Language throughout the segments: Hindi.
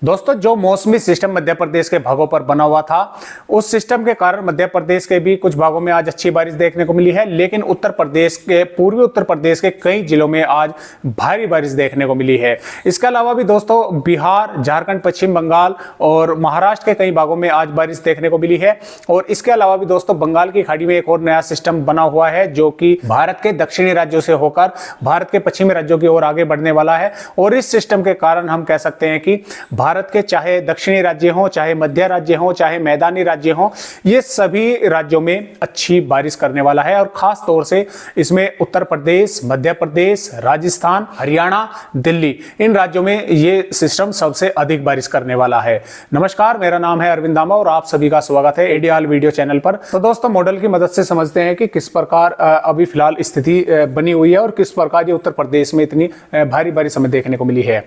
दोस्तों, जो मौसमी सिस्टम मध्य प्रदेश के भागों पर बना हुआ था, उस सिस्टम के कारण मध्य प्रदेश के भी कुछ भागों में आज अच्छी बारिश देखने को मिली है। लेकिन उत्तर प्रदेश के पूर्वी उत्तर प्रदेश के कई जिलों में आज भारी बारिश देखने को मिली है। इसके अलावा भी दोस्तों बिहार, झारखंड, पश्चिम बंगाल और महाराष्ट्र के कई भागों में आज बारिश देखने को मिली है। और इसके अलावा भी दोस्तों बंगाल की खाड़ी में एक और नया सिस्टम बना हुआ है, जो कि भारत के दक्षिणी राज्यों से होकर भारत के पश्चिमी राज्यों की ओर आगे बढ़ने वाला है। और इस सिस्टम के कारण हम कह सकते हैं कि भारत के चाहे दक्षिणी राज्य हो, चाहे मध्य राज्य हो, चाहे मैदानी राज्य हो, ये सभी राज्यों में अच्छी बारिश करने वाला है। और खास तौर से इसमें उत्तर प्रदेश, मध्य प्रदेश, राजस्थान, हरियाणा, दिल्ली, इन राज्यों में ये सिस्टम सबसे अधिक बारिश करने वाला है। नमस्कार, मेरा नाम है अरविंद दामा और आप सभी का स्वागत है एडीआल वीडियो चैनल पर। तो दोस्तों, मॉडल की मदद से समझते हैं कि किस प्रकार अभी फिलहाल स्थिति बनी हुई है और किस प्रकार ये उत्तर प्रदेश में इतनी भारी बारिश हमें देखने को मिली है।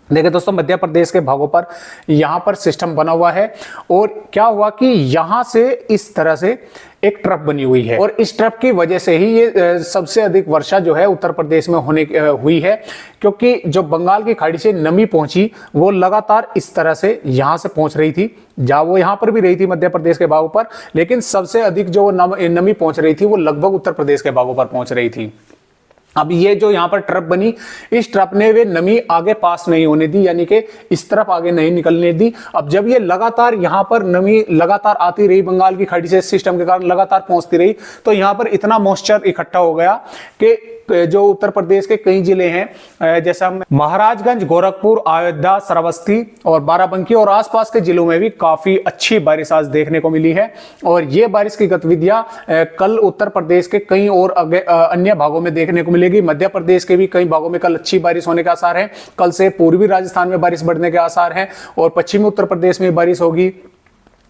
देखिए दोस्तों, मध्य प्रदेश के भागों पर यहां पर सिस्टम बना हुआ है और क्या हुआ कि यहां से इस तरह से एक ट्रफ बनी हुई है और इस ट्रफ की वजह से ही ये सबसे अधिक वर्षा जो है उत्तर प्रदेश में हुई है, क्योंकि जो बंगाल की खाड़ी से नमी पहुंची वो लगातार इस तरह से यहां से पहुंच रही थी, जहां वो यहां पर भी रही थी मध्य प्रदेश के भागों पर, लेकिन सबसे अधिक जो नमी पहुंच रही थी वो लगभग उत्तर प्रदेश के भागों पर पहुंच रही थी। अब ये जो यहां पर ट्रफ बनी, इस ट्रफ ने वे नमी आगे पास नहीं होने दी, यानी कि इस तरफ आगे नहीं निकलने दी। अब जब ये लगातार यहां पर नमी लगातार आती रही, बंगाल की खाड़ी से सिस्टम के कारण लगातार पहुंचती रही, तो यहां पर इतना मॉइस्चर इकट्ठा हो गया कि जो उत्तर प्रदेश के कई जिले हैं, जैसा महाराजगंज, गोरखपुर, अयोध्या, श्रावस्ती और बाराबंकी और आसपास के जिलों में भी काफी अच्छी बारिश आज देखने को मिली है। और ये बारिश की गतिविधियां कल उत्तर प्रदेश के कई और अन्य भागों में देखने को मिलेगी। मध्य प्रदेश के भी कई भागों में कल अच्छी बारिश होने के आसार हैं। कल से पूर्वी राजस्थान में बारिश बढ़ने के आसार हैं और पश्चिमी उत्तर प्रदेश में बारिश होगी।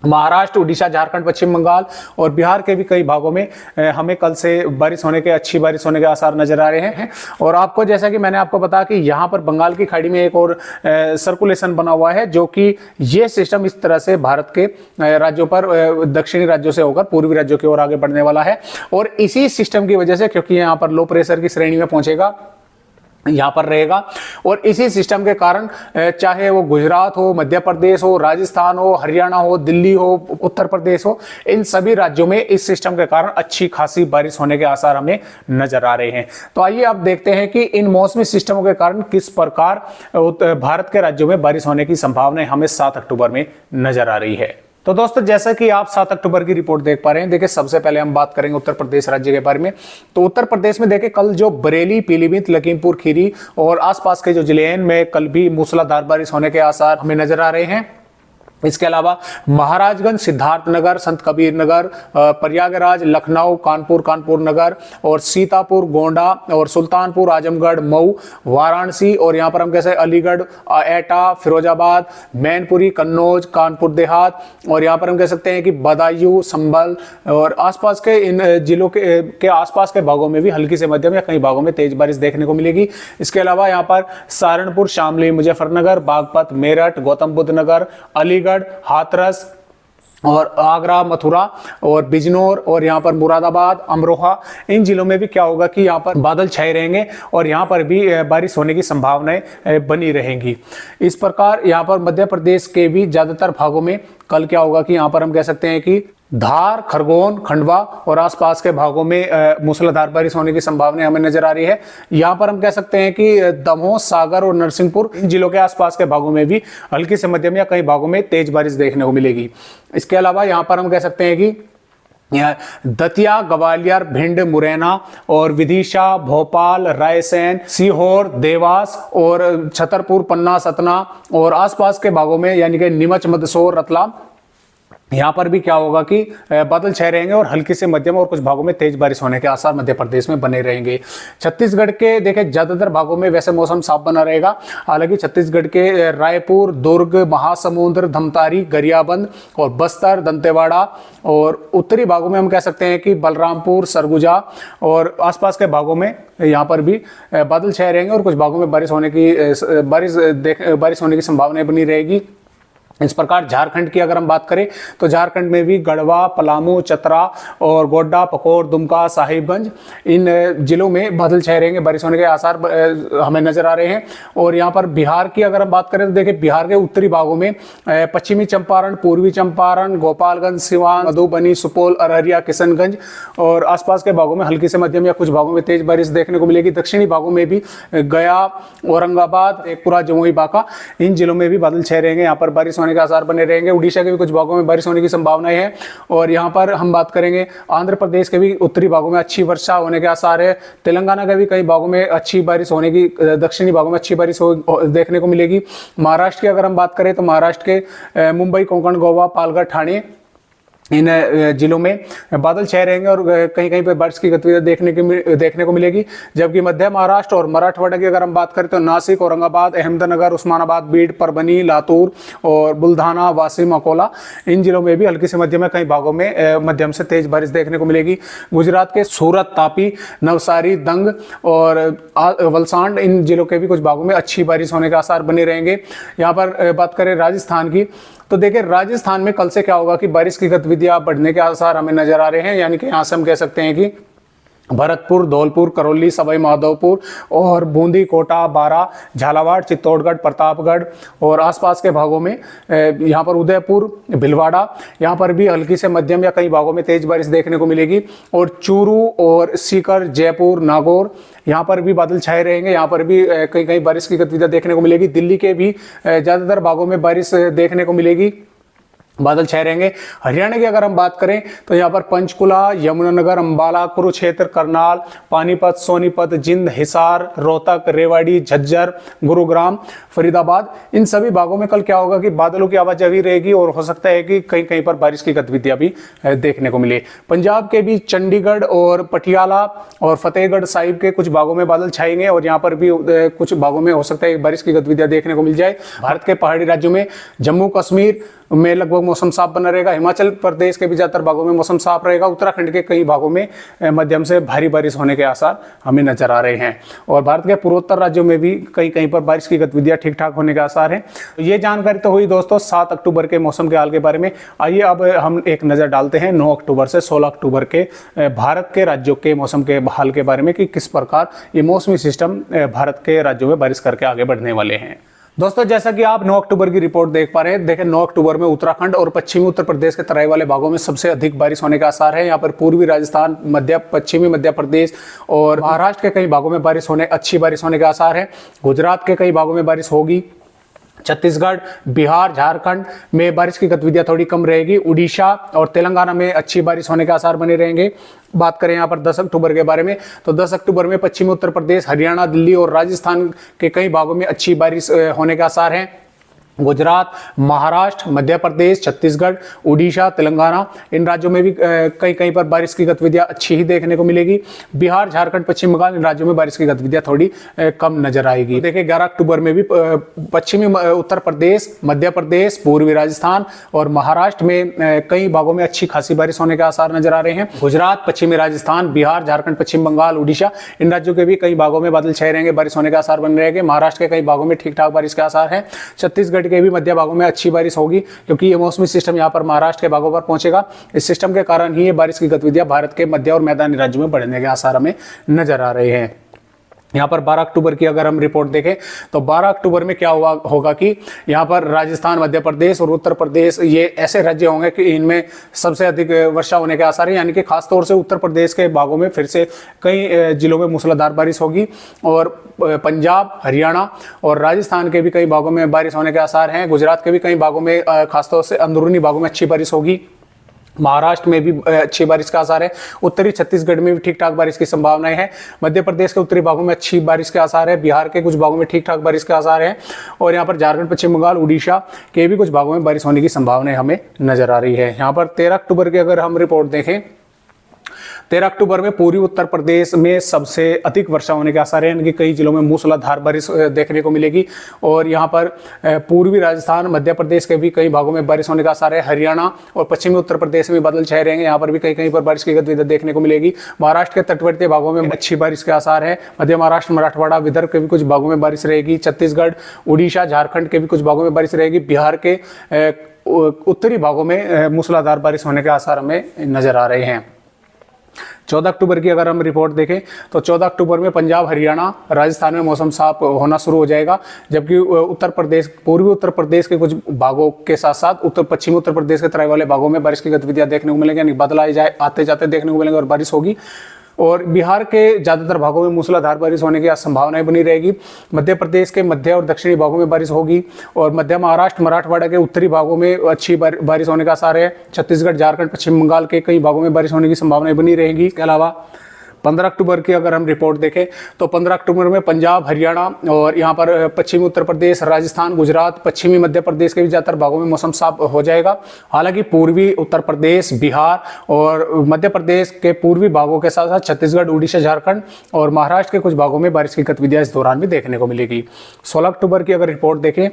महाराष्ट्र, उड़ीसा, झारखंड, पश्चिम बंगाल और बिहार के भी कई भागों में हमें कल से अच्छी बारिश होने के आसार नजर आ रहे हैं। और आपको, जैसा कि मैंने आपको बताया कि यहाँ पर बंगाल की खाड़ी में एक और सर्कुलेशन बना हुआ है, जो कि ये सिस्टम इस तरह से भारत के राज्यों पर, दक्षिणी राज्यों से होकर पूर्वी राज्यों की ओर आगे बढ़ने वाला है। और इसी सिस्टम की वजह से, क्योंकि यहाँ पर लो प्रेशर की श्रेणी में पहुंचेगा, यहां पर रहेगा, और इसी सिस्टम के कारण चाहे वो गुजरात हो, मध्य प्रदेश हो, राजस्थान हो, हरियाणा हो, दिल्ली हो, उत्तर प्रदेश हो, इन सभी राज्यों में इस सिस्टम के कारण अच्छी खासी बारिश होने के आसार हमें नजर आ रहे हैं। तो आइए अब देखते हैं कि इन मौसमी सिस्टमों के कारण किस प्रकार भारत के राज्यों में बारिश होने की संभावना हमें 7 अक्टूबर में नजर आ रही है। तो दोस्तों, जैसा कि आप 7 अक्टूबर की रिपोर्ट देख पा रहे हैं, देखिए सबसे पहले हम बात करेंगे उत्तर प्रदेश राज्य के बारे में। तो उत्तर प्रदेश में देखिए कल जो बरेली, पीलीभीत, लखीमपुर खीरी और आसपास के जो जिले हैं, इनमें कल भी मूसलाधार बारिश होने के आसार हमें नजर आ रहे हैं। इसके अलावा महाराजगंज, सिद्धार्थनगर, संत कबीर नगर, प्रयागराज, लखनऊ, कानपुर नगर और सीतापुर, गोंडा और सुल्तानपुर, आजमगढ़, मऊ, वाराणसी और यहाँ पर हम कैसे अलीगढ़, एटा, फिरोजाबाद, मैनपुरी, कन्नौज, कानपुर देहात और यहाँ पर हम कह सकते हैं कि बदायूं, संभल और आसपास के इन जिलों के आसपास के भागों में भी हल्की से मध्यम या कई भागों में तेज बारिश देखने को मिलेगी। इसके अलावा यहाँ पर सहारनपुर, शामली, मुजफ्फरनगर, बागपत, मेरठ, गौतम बुद्ध नगर, अलीगढ़, हाथरस और आगरा, मथुरा और बिजनौर और यहाँ पर मुरादाबाद, अमरोहा, इन जिलों में भी क्या होगा कि यहाँ पर बादल छाए रहेंगे और यहाँ पर भी बारिश होने की संभावनाएं बनी रहेंगी। इस प्रकार यहाँ पर मध्य प्रदेश के भी ज्यादातर भागों में कल क्या होगा कि यहाँ पर हम कह सकते हैं कि धार, खरगोन, खंडवा और आसपास के भागों में मूसलाधार बारिश होने की संभावना हमें नजर आ रही है। यहाँ पर हम कह सकते हैं कि दमोह, सागर और नरसिंहपुर, इन जिलों के आसपास के भागों में भी हल्की से मध्यम या कई भागों में तेज बारिश देखने को मिलेगी। इसके अलावा यहाँ पर हम कह सकते हैं कि दतिया, ग्वालियर, भिंड, मुरैना और विदिशा, भोपाल, रायसेन, सीहोर, देवास और छतरपुर, पन्ना, सतना और आसपास के भागों में, यानी कि नीमच, मंदसौर, रतलाम, यहाँ पर भी क्या होगा कि बादल छाए रहेंगे और हल्की से मध्यम और कुछ भागों में तेज बारिश होने के आसार मध्य प्रदेश में बने रहेंगे। छत्तीसगढ़ के देखें ज्यादातर भागों में वैसे मौसम साफ बना रहेगा। हालांकि छत्तीसगढ़ के रायपुर, दुर्ग, महासमुंद, धमतारी, गरियाबंद और बस्तर, दंतेवाड़ा और उत्तरी भागों में हम कह सकते हैं कि बलरामपुर, सरगुजा और आसपास के भागों में यहाँ पर भी बादल छाए रहेंगे और कुछ भागों में बारिश होने की संभावना बनी रहेगी। इस प्रकार झारखंड की अगर हम बात करें तो झारखंड में भी गढ़वा, पलामू, चतरा और गोड्डा, पकोर, दुमका, साहिबगंज इन जिलों में बादल छाए रहेंगे, बारिश होने के आसार हमें नजर आ रहे हैं। और यहाँ पर बिहार की अगर हम बात करें तो देखिए बिहार के उत्तरी भागों में पश्चिमी चंपारण, पूर्वी चंपारण, गोपालगंज, सिवान, मधुबनी, सुपौल, अररिया, किशनगंज और आसपास के भागों में हल्की से मध्यम या कुछ भागों में तेज बारिश देखने को मिलेगी। दक्षिणी भागों में भी गया, औरंगाबाद, शेखपुरा, जमुई, बांका इन जिलों में भी बादल छाए रहेंगे, यहाँ पर बारिश होने के आसार बने रहेंगे। उड़ीसा के भी कुछ भागों में बारिश होने की संभावनाएं हैं। और यहाँ पर हम बात करेंगे आंध्र प्रदेश के भी उत्तरी भागों में अच्छी वर्षा होने के आसार है। तेलंगाना के भी कई भागों में अच्छी बारिश होने की, दक्षिणी भागों में अच्छी बारिश देखने को मिलेगी। महाराष्ट्र की अगर हम बात करें तो महाराष्ट्र के मुंबई, कोंकण, गोवा, पालघर, ठाणे इन जिलों में बादल छाए रहेंगे और कहीं कहीं पर बारिश की गतिविधियां देखने को मिलेगी। जबकि मध्य महाराष्ट्र और मराठवाड़ा की अगर हम बात करें तो नासिक, औरंगाबाद, अहमदनगर, उस्मानाबाद, बीड, परभनी, लातूर और बुल्धाना, वाशिम, अकोला इन जिलों में भी हल्की से मध्यम कई भागों में मध्यम से तेज बारिश देखने को मिलेगी। गुजरात के सूरत, तापी, नवसारी, दंग और वलसाड इन जिलों के भी कुछ भागों में अच्छी बारिश होने के आसार बने रहेंगे। यहाँ पर बात करें राजस्थान की तो देखिए राजस्थान में कल से क्या होगा कि बारिश की गतिविधियां बढ़ने के आसार हमें नजर आ रहे हैं। यानी कि यहाँ से हम कह सकते हैं कि भरतपुर, धौलपुर, करौली, सवाई माधोपुर और बूंदी, कोटा, बारा, झालावाड़, चित्तौड़गढ़, प्रतापगढ़ और आसपास के भागों में यहाँ पर उदयपुर, भीलवाड़ा यहाँ पर भी हल्की से मध्यम या कई भागों में तेज बारिश देखने को मिलेगी। और चूरू और सीकर, जयपुर, नागौर यहाँ पर भी बादल छाए रहेंगे, यहाँ पर भी कहीं कहीं बारिश की गतिविधियां देखने को मिलेगी। दिल्ली के भी ज़्यादातर भागों में बारिश देखने को मिलेगी, बादल छाए रहेंगे। हरियाणा की अगर हम बात करें तो यहाँ पर पंचकुला, यमुनानगर, अंबाला, कुरुक्षेत्र, करनाल, पानीपत, सोनीपत, जिंद, हिसार, रोहतक, रेवाड़ी, झज्जर, गुरुग्राम, फरीदाबाद इन सभी भागों में कल क्या होगा कि बादलों की आवाजाही रहेगी और हो सकता है कि कहीं कहीं पर बारिश की गतिविधियां भी देखने को मिले। पंजाब के भी चंडीगढ़ और पटियाला और फतेहगढ़ साहिब के कुछ भागों में बादल छाएंगे और यहाँ पर भी कुछ भागों में हो सकता है बारिश की गतिविधियां देखने को मिल जाए। भारत के पहाड़ी राज्यों में जम्मू कश्मीर में लगभग मौसम साफ बना रहेगा। हिमाचल प्रदेश के भी ज्यादातर भागों में मौसम साफ रहेगा। उत्तराखंड के कई भागों में मध्यम से भारी बारिश होने के आसार हमें नजर आ रहे हैं। और भारत के पूर्वोत्तर राज्यों में भी कहीं कहीं पर बारिश की गतिविधियां ठीक ठाक होने के आसार हैं। ये जानकारी तो हुई दोस्तों 7 अक्टूबर के मौसम के हाल के बारे में। आइए अब हम एक नजर डालते हैं 9 अक्टूबर से 16 अक्टूबर के भारत के राज्यों के मौसम के हाल के बारे में कि किस प्रकार ये मौसमी सिस्टम भारत के राज्यों में बारिश करके आगे बढ़ने वाले हैं। दोस्तों जैसा कि आप 9 अक्टूबर की रिपोर्ट देख पा रहे हैं, देखें 9 अक्टूबर में उत्तराखंड और पश्चिमी उत्तर प्रदेश के तराई वाले भागों में सबसे अधिक बारिश होने का आसार है। यहाँ पर पूर्वी राजस्थान, पश्चिमी मध्य प्रदेश और महाराष्ट्र के कई भागों में अच्छी बारिश होने के आसार है। गुजरात के कई भागों में बारिश होगी। छत्तीसगढ़, बिहार, झारखंड में बारिश की गतिविधियां थोड़ी कम रहेगी। उड़ीसा और तेलंगाना में अच्छी बारिश होने के आसार बने रहेंगे। बात करें यहाँ पर 10 अक्टूबर के बारे में तो 10 अक्टूबर में पश्चिमी उत्तर प्रदेश, हरियाणा, दिल्ली और राजस्थान के कई भागों में अच्छी बारिश होने के आसार हैं। गुजरात, महाराष्ट्र, मध्य प्रदेश, छत्तीसगढ़, उड़ीसा, तेलंगाना इन राज्यों में भी कहीं कहीं पर बारिश की गतिविधियां अच्छी ही देखने को मिलेगी। बिहार, झारखंड, पश्चिम बंगाल इन राज्यों में बारिश की गतिविधियां थोड़ी कम नजर आएगी। देखिए 11 अक्टूबर में भी पश्चिमी उत्तर प्रदेश, मध्य प्रदेश, पूर्वी राजस्थान और महाराष्ट्र में कई भागों में अच्छी खासी बारिश होने के आसार नजर आ रहे हैं। गुजरात, पश्चिमी राजस्थान, बिहार, झारखंड, पश्चिम बंगाल, उड़ीसा इन राज्यों के भी कई भागों में बादल छाए रहेंगे, बारिश होने के आसार बन रहेंगे। महाराष्ट्र के कई भागों में ठीक ठाक बारिश के आसार है। छत्तीसगढ़ के भी मध्य भागों में अच्छी बारिश होगी क्योंकि ये मौसमी सिस्टम यहाँ पर महाराष्ट्र के भागों पर पहुंचेगा। इस सिस्टम के कारण ही ये बारिश की गतिविधियां भारत के मध्य और मैदानी राज्यों में बढ़ने के आसार हमें नजर आ रहे हैं। यहाँ पर 12 अक्टूबर की अगर हम रिपोर्ट देखें तो 12 अक्टूबर में क्या होगा कि यहाँ पर राजस्थान, मध्य प्रदेश और उत्तर प्रदेश ये ऐसे राज्य होंगे कि इनमें सबसे अधिक वर्षा होने के आसार है। यानी कि खासतौर से उत्तर प्रदेश के भागों में फिर से कई जिलों में मूसलाधार बारिश होगी और पंजाब, हरियाणा और राजस्थान के भी कई भागों में बारिश होने के आसार हैं। गुजरात के भी कई भागों में खासतौर से अंदरूनी भागों में अच्छी बारिश होगी। महाराष्ट्र में भी अच्छी बारिश का आसार है। उत्तरी छत्तीसगढ़ में भी ठीक ठाक बारिश की संभावनाएं हैं। मध्य प्रदेश के उत्तरी भागों में अच्छी बारिश के आसार है। बिहार के कुछ भागों में ठीक ठाक बारिश के आसार है और यहाँ पर झारखंड, पश्चिम बंगाल, उड़ीसा के भी कुछ भागों में बारिश होने की संभावनाएं हमें नजर आ रही है। यहाँ पर 13 अक्टूबर की अगर हम रिपोर्ट देखें 13 अक्टूबर में पूर्वी उत्तर प्रदेश में सबसे अधिक वर्षा होने के आसार है, यानी कि कई जिलों में मूसलाधार बारिश देखने को मिलेगी। और यहाँ पर पूर्वी राजस्थान, मध्य प्रदेश के भी कई भागों में बारिश होने का आसार है। हरियाणा और पश्चिमी उत्तर प्रदेश में बादल छाए रहेंगे, यहाँ पर भी कहीं कहीं पर बारिश की गतिविधि देखने को मिलेगी। महाराष्ट्र के तटवर्ती भागों में अच्छी बारिश के आसार है। मध्य महाराष्ट्र, मराठवाड़ा, विदर्भ के भी कुछ भागों में बारिश रहेगी। छत्तीसगढ़, उड़ीसा, झारखंड के भी कुछ भागों में बारिश रहेगी। बिहार के उत्तरी भागों में मूसलाधार बारिश होने के आसार हमें नजर आ रहे हैं। 14 अक्टूबर की अगर हम रिपोर्ट देखें तो 14 अक्टूबर में पंजाब, हरियाणा, राजस्थान में मौसम साफ होना शुरू हो जाएगा, जबकि उत्तर प्रदेश, पूर्वी उत्तर प्रदेश के कुछ भागों के साथ साथ उत्तर पश्चिमी उत्तर प्रदेश के तराई वाले भागों में बारिश की गतिविधियां देखने को मिलेंगी, यानी बादल आते जाते देखने को मिलेंगे और बारिश होगी। और बिहार के ज्यादातर भागों में मूसलाधार बारिश होने की संभावनाएं बनी रहेगी। मध्य प्रदेश के मध्य और दक्षिणी भागों में बारिश होगी और मध्य महाराष्ट्र, मराठवाड़ा के उत्तरी भागों में अच्छी बारिश होने का आसार है। छत्तीसगढ़, झारखंड, पश्चिम बंगाल के कई भागों में बारिश होने की संभावनाएं बनी रहेगी। इसके अलावा 15 अक्टूबर की अगर हम रिपोर्ट देखें तो 15 अक्टूबर में पंजाब, हरियाणा और यहाँ पर पश्चिमी उत्तर प्रदेश, राजस्थान, गुजरात, पश्चिमी मध्य प्रदेश के भी ज़्यादातर भागों में मौसम साफ हो जाएगा। हालांकि पूर्वी उत्तर प्रदेश, बिहार और मध्य प्रदेश के पूर्वी भागों के साथ साथ छत्तीसगढ़, उड़ीसा, झारखंड और महाराष्ट्र के कुछ भागों में बारिश की गतिविधियां इस दौरान भी देखने को मिलेगी। 16 अक्टूबर की अगर रिपोर्ट देखें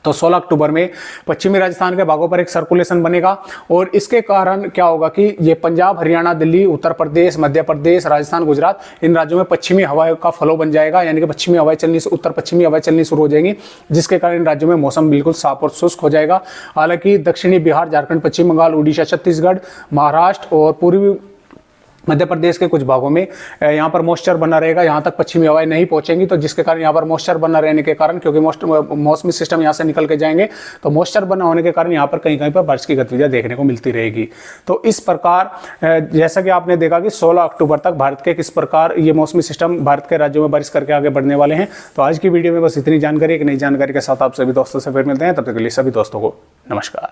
तो 16 अक्टूबर में पश्चिमी राजस्थान के भागों पर एक सर्कुलेशन बनेगा और इसके कारण क्या होगा कि ये पंजाब, हरियाणा, दिल्ली, उत्तर प्रदेश, मध्य प्रदेश, राजस्थान, गुजरात, इन राज्यों में पश्चिमी हवाओं का फ्लो बन जाएगा, यानी कि पश्चिमी हवाएं चलनी, उत्तर पश्चिमी हवाएं चलनी शुरू हो जाएंगी, जिसके कारण इन राज्यों में मौसम बिल्कुल साफ और शुष्क हो जाएगा। हालांकि दक्षिणी बिहार, झारखंड, पश्चिम बंगाल, उड़ीसा, छत्तीसगढ़, महाराष्ट्र और पूर्वी मध्य प्रदेश के कुछ भागों में यहाँ पर मॉइस्चर बना रहेगा, यहाँ तक पश्चिमी हवाएं नहीं पहुंचेंगी, तो जिसके कारण यहाँ पर मॉइस्चर बना रहने के कारण, क्योंकि मौसमी सिस्टम यहाँ से निकल के जाएंगे, तो मॉइस्चर बना होने के कारण यहाँ पर कहीं कहीं पर बारिश की गतिविधियां देखने को मिलती रहेगी। तो इस प्रकार जैसा कि आपने देखा कि 16 अक्टूबर तक भारत के किस प्रकार ये मौसमी सिस्टम भारत के राज्यों में बारिश करके आगे बढ़ने वाले हैं। तो आज की वीडियो में बस इतनी जानकारी, एक नई जानकारी के साथ आप सभी दोस्तों से फिर मिलते हैं। तब तक के लिए सभी दोस्तों को नमस्कार।